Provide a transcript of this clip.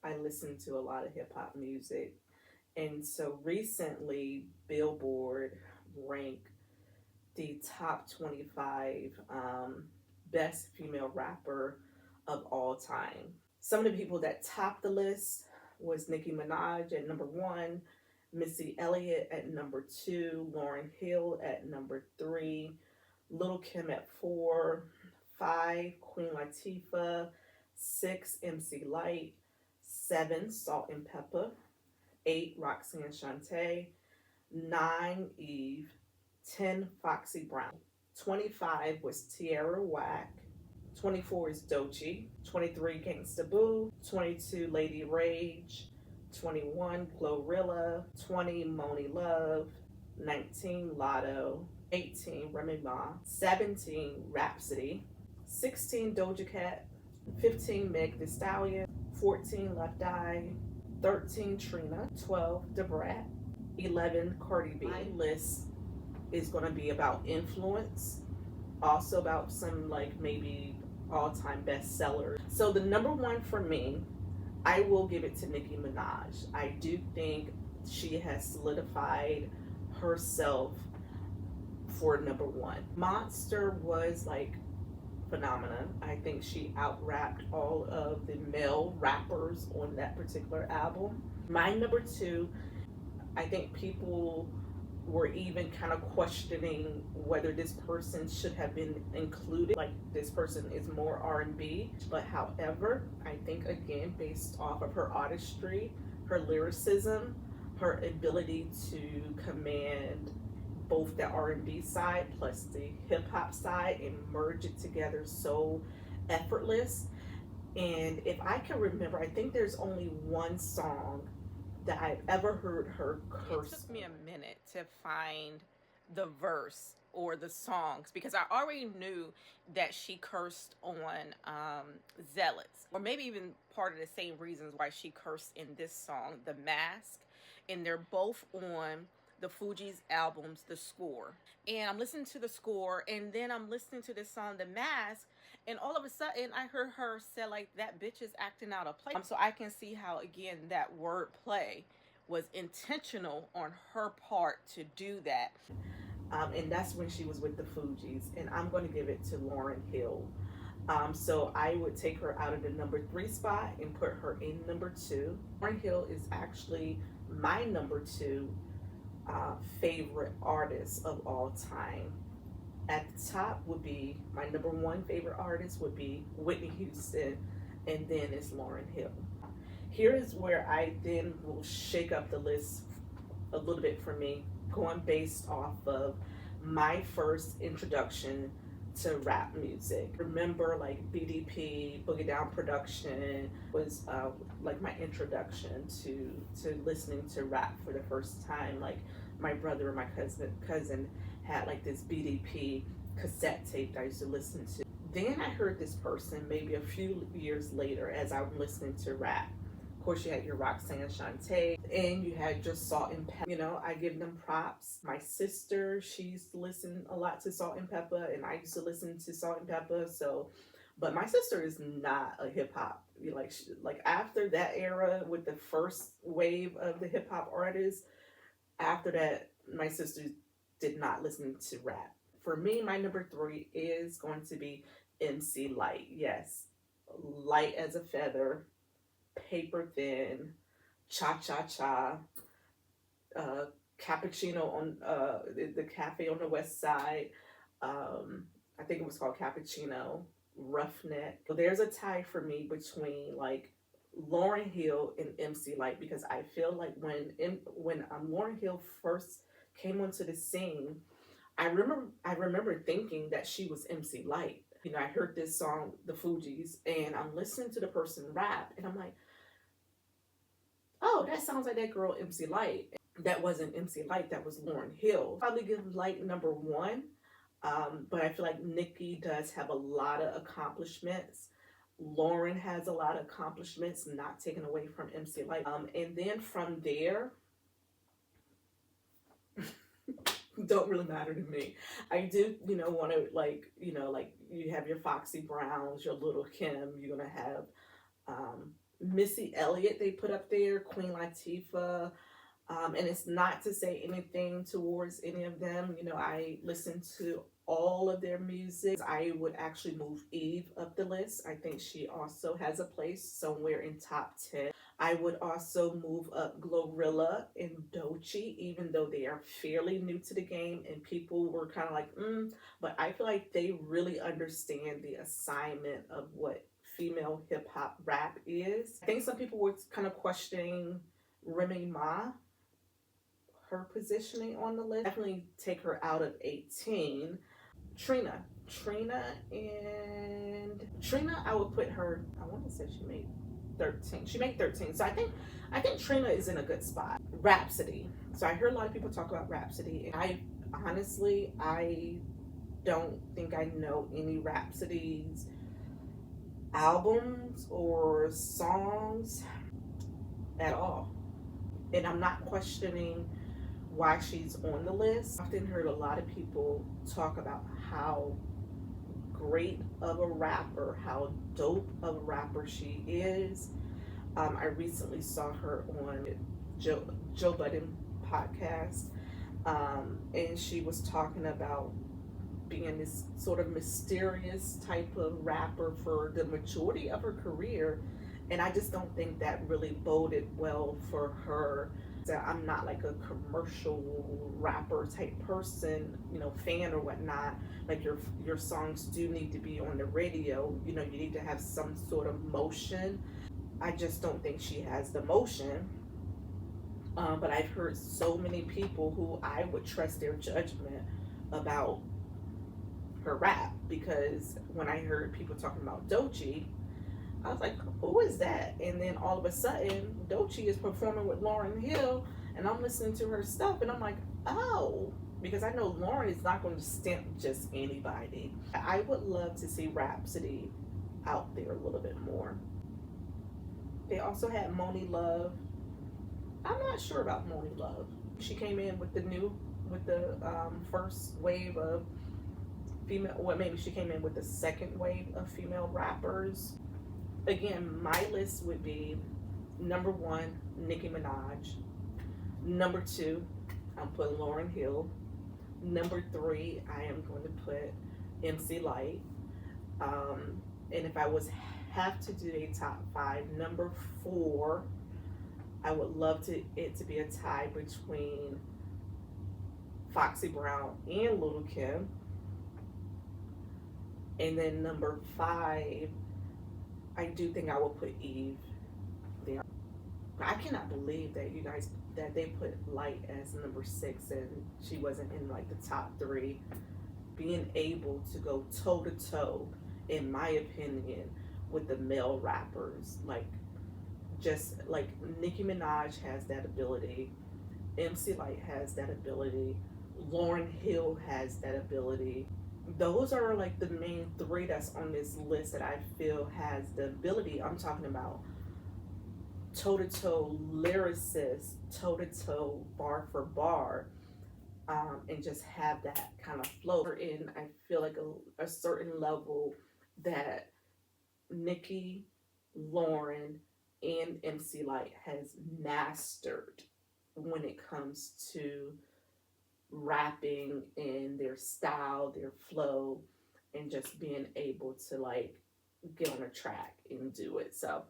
I listen to a lot of hip hop music. And so recently, Billboard ranked the top 25 best female rapper of all time. Some of the people that topped the list was Nicki Minaj at number one, Missy Elliott at number two, Lauryn Hill at number three, Little Kim at four, five, Queen Latifah, six, MCLyte, seven, Salt and Pepper, eight, Roxanne Shante, nine, Eve, 10, Foxy Brown. 25 was Tierra Whack. 24 is Dochi. 23, Gangsta Boo. 22, Lady Rage. 21, Glorilla. 20, Moni Love. 19, Lotto. 18, Remy Ma. 17, Rhapsody. 16, Doja Cat. 15, Meg Thee Stallion. 14, Left Eye. 13, Trina. 12, Debrat. 11, Cardi B. My list is going to be about influence, also about some like maybe all-time bestsellers. So the number one for me, I will give it to Nicki Minaj. I do think she has solidified herself for number one. Monster was like phenomenon. I think she out-rapped all of the male rappers on that particular album. My number two, I think people were even kind of questioning whether this person should have been included. Like this person is more R&B, but however, I think again based off of her artistry, her lyricism, her ability to command both the R&B side plus the hip hop side and merge it together so effortless. And if I can remember, I think there's only one song that I've ever heard her curse. It took me a minute to find the verse or the songs because I already knew that she cursed on Zealots, or maybe even part of the same reasons why she cursed in this song, The Mask, and they're both on the Fugees albums, The Score. And I'm listening to The Score, and then I'm listening to this song, The Mask, and all of a sudden I heard her say like, that bitch is acting out of place. So I can see how again that word play was intentional on her part to do that. And that's when she was with the Fugees, and I'm going to give it to Lauryn Hill. So I would take her out of the number three spot and put her in number two. Lauryn Hill is actually my number two favorite artist of all time. At the top would be my number one favorite artist would be Whitney Houston, and then it's Lauryn Hill. Here is where I then will shake up the list a little bit for me, going based off of my first introduction to rap music. Remember, like BDP, Boogie Down Production was like my introduction to listening to rap for the first time. Like my brother and my cousin had like this BDP cassette tape that I used to listen to. Then I heard this person maybe a few years later as I'm listening to rap. Of course, you had your Roxanne Shante, and you had your Salt and Pepper. You know, I give them props. My sister, she used to listen a lot to Salt and Pepper, and I used to listen to Salt and Pepper. So, but my sister is not a hip hop. Like after that era with the first wave of the hip hop artists, after that, my sister did not listen to rap. For me, my number three is going to be MCLyte. Yes, light as a feather, paper thin, cha cha cha, cappuccino on the cafe on the west side. I think it was called Cappuccino, Roughneck. So there's a tie for me between like Lauryn Hill and MCLyte because I feel like when Lauryn Hill first came onto the scene, I remember thinking that she was MCLyte. You know, I heard this song, The Fugees, and I'm listening to the person rap, and I'm like, oh, that sounds like that girl MCLyte. That wasn't MCLyte, that was Lauryn Hill. Probably give Lyte number one, but I feel like Nicki does have a lot of accomplishments. Lauryn has a lot of accomplishments, not taken away from MCLyte. And then from there, don't really matter to me. I do, want to like you have your Foxy Browns, your Little Kim. You're gonna have Missy Elliott they put up there, Queen Latifah. And it's not to say anything towards any of them. You know, I listen to all of their music. I would actually move Eve up the list. I think she also has a place somewhere in top 10. I would also move up Glorilla and Doechii, even though they are fairly new to the game and people were kind of like, but I feel like they really understand the assignment of what female hip hop rap is. I think some people were kind of questioning Remy Ma, her positioning on the list. Definitely take her out of 18. Trina. Trina, I would put her, I want to say she made 13. She made 13. So I think Trina is in a good spot. Rhapsody. So I heard a lot of people talk about Rhapsody, and I don't think I know any Rhapsody's albums or songs at all. And I'm not questioning why she's on the list. I've often heard a lot of people talk about how great of a rapper, how dope of a rapper she is. I recently saw her on Joe Budden podcast, and she was talking about being this sort of mysterious type of rapper for the majority of her career. And I just don't think that really boded well for her. So I'm not like a commercial rapper type person, you know, fan or whatnot. Like your songs do need to be on the radio. You know, you need to have some sort of motion. I just don't think she has the motion. But I've heard so many people who I would trust their judgment about her rap, because when I heard people talking about Doechii, I was like, who is that? And then all of a sudden, Doechii is performing with Lauryn Hill, and I'm listening to her stuff, and I'm like, oh, because I know Lauryn is not going to stamp just anybody. I would love to see Rhapsody out there a little bit more. They also had Moni Love. I'm not sure about Moni Love. She came in with the first wave of female, well, maybe she came in with the second wave of female rappers. Again, my list would be number 1, Nicki Minaj. Number 2, I'm putting Lauryn Hill. Number 3, I am going to put MCLyte. And if I have to do a top 5, number 4, I would love it to be a tie between Foxy Brown and Little Kim. And then number 5, I do think I will put Eve there. I cannot believe that you guys, that they put Lyte as number 6 and she wasn't in like the top 3. Being able to go toe to toe, in my opinion, with the male rappers, like just like Nicki Minaj has that ability, MCLyte has that ability, Lauryn Hill has that ability. Those are like the main 3 that's on this list that I feel has the ability. I'm talking about toe to toe lyricist, toe to toe bar for bar, and just have that kind of flow. And I feel like a certain level that Nicki, Lauryn, and MCLyte has mastered when it comes to rapping and their style, their flow, and just being able to like get on a track and do it. So